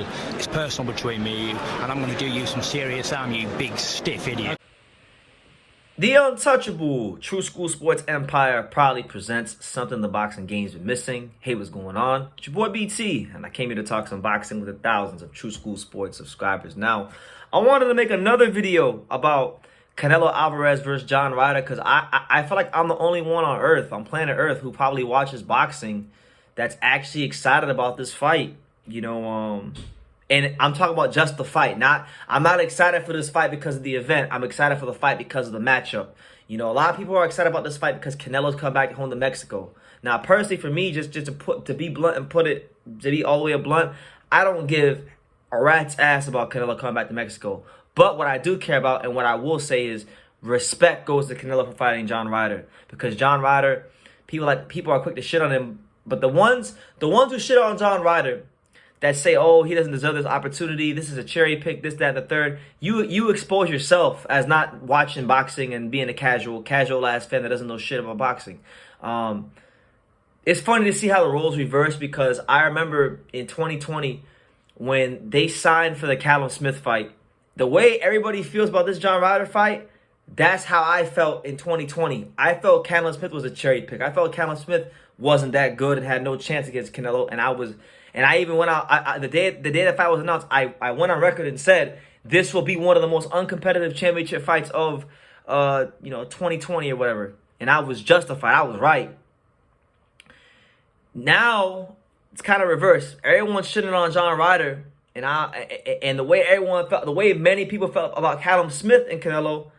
football. It's personal between me and you, and I'm going to do you some serious harm, you big stiff idiot. The untouchable True School Sports Empire proudly presents something the boxing game's been missing. Hey, what's going on? It's your boy BT, and I came here to talk some boxing with the thousands of True School Sports subscribers. Now, I wanted to make another video about Canelo Alvarez versus John Ryder because I feel like I'm the only one on Earth, on planet Earth, who probably watches boxing that's actually excited about this fight. And I'm talking about just the fight. I'm not excited for this fight because of the event. I'm excited for the fight because of the matchup. A lot of people are excited about this fight because Canelo's come back home to Mexico. Now, personally, for me, just to be blunt and to be all the way blunt, I don't give a rat's ass about Canelo coming back to Mexico. But what I do care about and what I will say is respect goes to Canelo for fighting John Ryder, because John Ryder, people are quick to shit on him, but the ones who shit on John Ryder, that say, oh, he doesn't deserve this opportunity, this is a cherry pick, this, that, and the third, you expose yourself as not watching boxing and being a casual ass fan that doesn't know shit about boxing. It's funny to see how the roles reverse, because I remember in 2020 when they signed for the Callum Smith fight, the way everybody feels about this John Ryder fight, that's how I felt in 2020. I felt Callum Smith was a cherry pick. I felt Callum Smith wasn't that good and had no chance against Canelo, and I even went out, the day the fight was announced, I went on record and said, this will be one of the most uncompetitive championship fights of, 2020 or whatever. And I was justified. I was right. Now, it's kind of reversed. Everyone's shitting on John Ryder. And the way everyone felt, the way many people felt about Callum Smith and Canelo,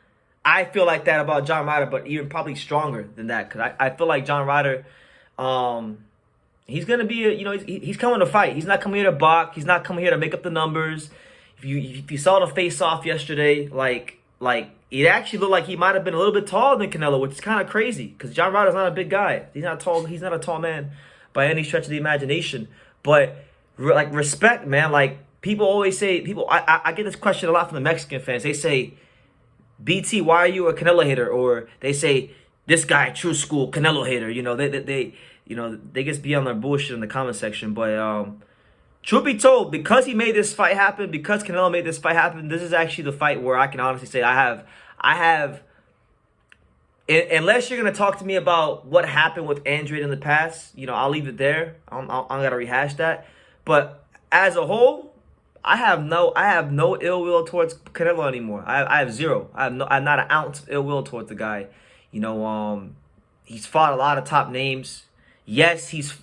I feel like that about John Ryder, but even probably stronger than that. Because I feel like John Ryder, he's going to be, he's coming to fight. He's not coming here to box. He's not coming here to make up the numbers. If you saw the face-off yesterday, like it actually looked like he might have been a little bit taller than Canelo, which is kind of crazy because John Ryder's not a big guy. He's not tall. He's not a tall man by any stretch of the imagination. But respect, man. Like people always say, I get this question a lot from the Mexican fans. They say, BT, why are you a Canelo hater? Or they say, this guy, True School, Canelo hater. They just be on their bullshit in the comment section. But truth be told, because he made this fight happen, because Canelo made this fight happen, this is actually the fight where I can honestly say I have, unless you're going to talk to me about what happened with Android in the past, I'll leave it there. I'm going to rehash that. But as a whole, I have no ill will towards Canelo anymore. I have zero. I'm not an ounce of ill will towards the guy. He's fought a lot of top names. Yes, he's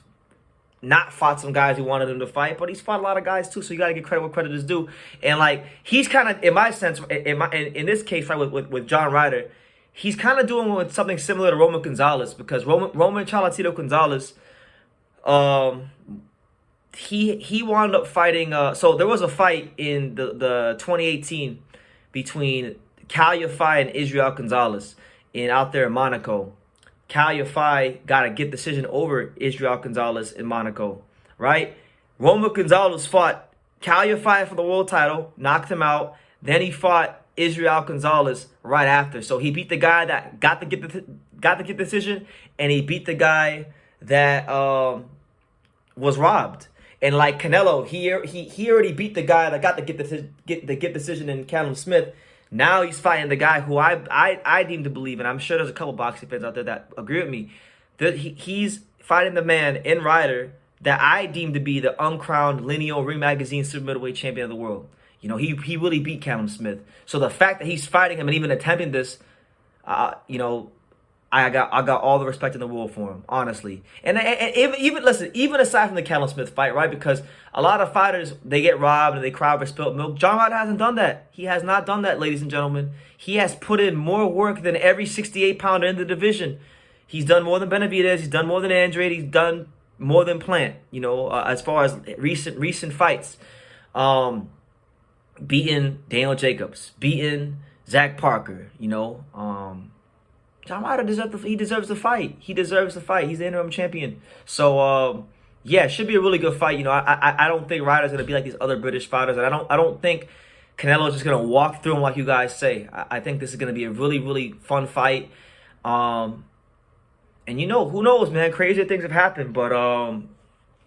not fought some guys who wanted him to fight, but he's fought a lot of guys too. So you got to give credit where credit is due. And he's kind of, in my sense, in this case, right, with John Ryder, he's kind of doing something similar to Roman Gonzalez, because Roman Cholatito Gonzalez, he wound up fighting. So there was a fight in the 2018 between Cal Yafai and Israel Gonzalez out there in Monaco. Cal Yafai got a get decision over Israel Gonzalez in Monaco, right? Roman Gonzalez fought Cal Yafai for the world title, knocked him out. Then he fought Israel Gonzalez right after. So he beat the guy that got the get decision, and he beat the guy that was robbed. And like Canelo, he already beat the guy that got the get decision in Callum Smith. Now he's fighting the guy who I deem to believe, and I'm sure there's a couple boxing fans out there that agree with me, that he's fighting the man in Ryder that I deem to be the uncrowned lineal Ring Magazine super middleweight champion of the world. He really beat Callum Smith. So the fact that he's fighting him and even attempting this, I got all the respect in the world for him, honestly. And even aside from the Callum Smith fight, right? Because a lot of fighters, they get robbed and they cry over spilt milk. John Ryder hasn't done that. He has not done that, ladies and gentlemen. He has put in more work than every 68-pounder in the division. He's done more than Benavidez. He's done more than Andrade. He's done more than Plant. As far as recent fights, beating Daniel Jacobs, beating Zach Parker. John Ryder deserves the fight. He deserves the fight. He's the interim champion. So yeah, it should be a really good fight. I don't think Ryder's gonna be like these other British fighters, and I don't think Canelo's just gonna walk through him like you guys say. I think this is gonna be a really, really fun fight. And who knows, man? Crazier things have happened, but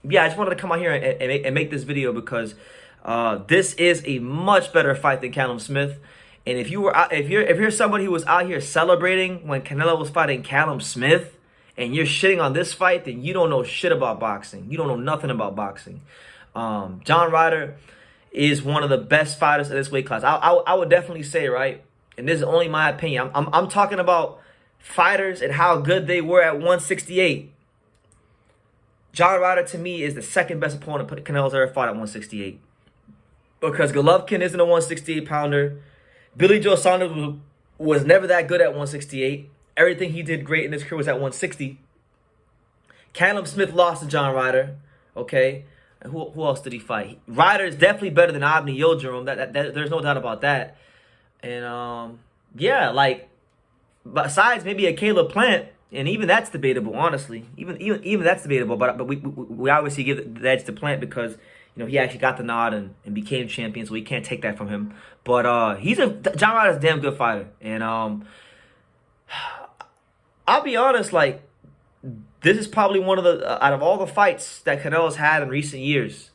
yeah, I just wanted to come out here and make this video because This is a much better fight than Callum Smith. And if you're somebody who was out here celebrating when Canelo was fighting Callum Smith, and you're shitting on this fight, then you don't know shit about boxing. You don't know nothing about boxing. John Ryder is one of the best fighters in this weight class. I would definitely say, right, and this is only my opinion. I'm talking about fighters and how good they were at 168. John Ryder, to me, is the second best opponent Canelo's ever fought at 168. Because Golovkin isn't a 168-pounder. Billy Joe Saunders was never that good at 168. Everything he did great in his career was at 160. Callum Smith lost to John Ryder. Okay. And who else did he fight? Ryder is definitely better than Avni Yildirim. There's no doubt about that. And, yeah, like, besides maybe a Caleb Plant, and even that's debatable, honestly. Even that's debatable. But we obviously give the edge to Plant because, you know, he actually got the nod and became champion, so we can't take that from him. But John Ryder's a damn good fighter. And I'll be honest, like, this is probably one of the, out of all the fights that Canelo's had in recent years,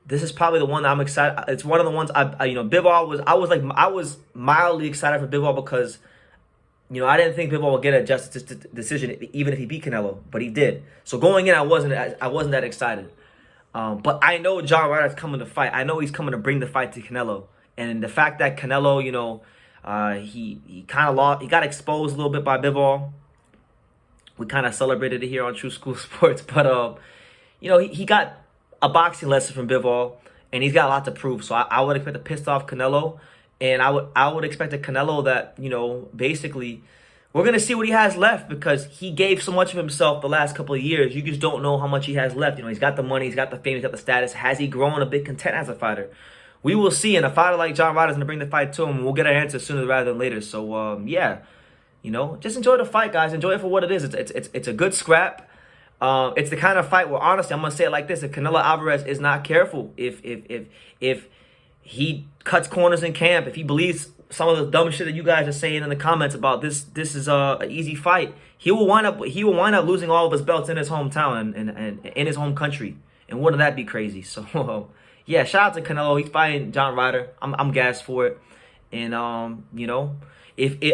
this is probably the one that I'm excited. It's one of the ones Bivol I was mildly excited for Bivol because, you know, I didn't think Bivol would get a justice decision even if he beat Canelo, but he did. So going in, I wasn't that excited. But I know John Ryder's coming to fight. I know he's coming to bring the fight to Canelo. And the fact that Canelo, you know, he kind of lost, he got exposed a little bit by Bivol. We kind of celebrated it here on True School Sports. But, you know, he got a boxing lesson from Bivol, and he's got a lot to prove. So I would expect a pissed off Canelo. And I would expect a Canelo that, you know, basically, we're going to see what he has left because he gave so much of himself the last couple of years. You just don't know how much he has left. You know, he's got the money, he's got the fame, he's got the status. Has he grown a bit content as a fighter? We will see. And a fighter like John Ryder is going to bring the fight to him. We'll get our answer sooner rather than later. So, yeah, you know, just enjoy the fight, guys. Enjoy it for what it is. It's a good scrap. It's the kind of fight where, honestly, I'm going to say it like this. If Canelo Alvarez is not careful, if he cuts corners in camp, if he believes some of the dumb shit that you guys are saying in the comments about this is an easy fight, he will wind up losing all of his belts in his hometown and in his home country. And wouldn't that be crazy? So yeah, shout out to Canelo. He's fighting John Ryder. I'm gassed for it. And you know,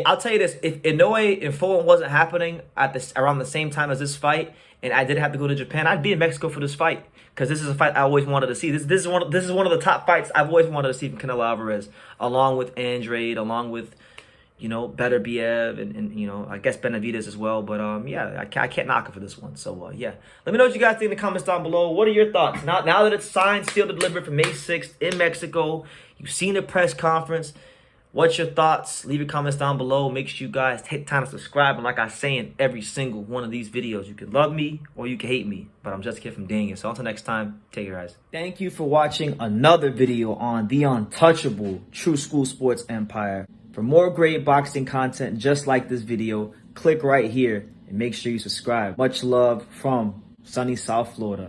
I'll tell you this, if Inoue and Fulton wasn't happening at around the same time as this fight, and I didn't have to go to Japan, I'd be in Mexico for this fight. Because this is a fight I always wanted to see. This is one of the top fights I've always wanted to see from Canelo Alvarez, along with Andrade, along with, you know, Beterbiev, and you know, I guess Benavidez as well. But yeah, I can't knock it for this one. So yeah, let me know what you guys think in the comments down below. What are your thoughts now that it's signed, sealed, and delivered for May 6th in Mexico? You've seen the press conference. What's your thoughts? Leave your comments down below. Make sure you guys take time to subscribe. And like I say in every single one of these videos, you can love me or you can hate me. But I'm just a kid from Dang It. So until next time, take care, guys. Thank you for watching another video on the untouchable True School Sports Empire. For more great boxing content just like this video, click right here and make sure you subscribe. Much love from sunny South Florida.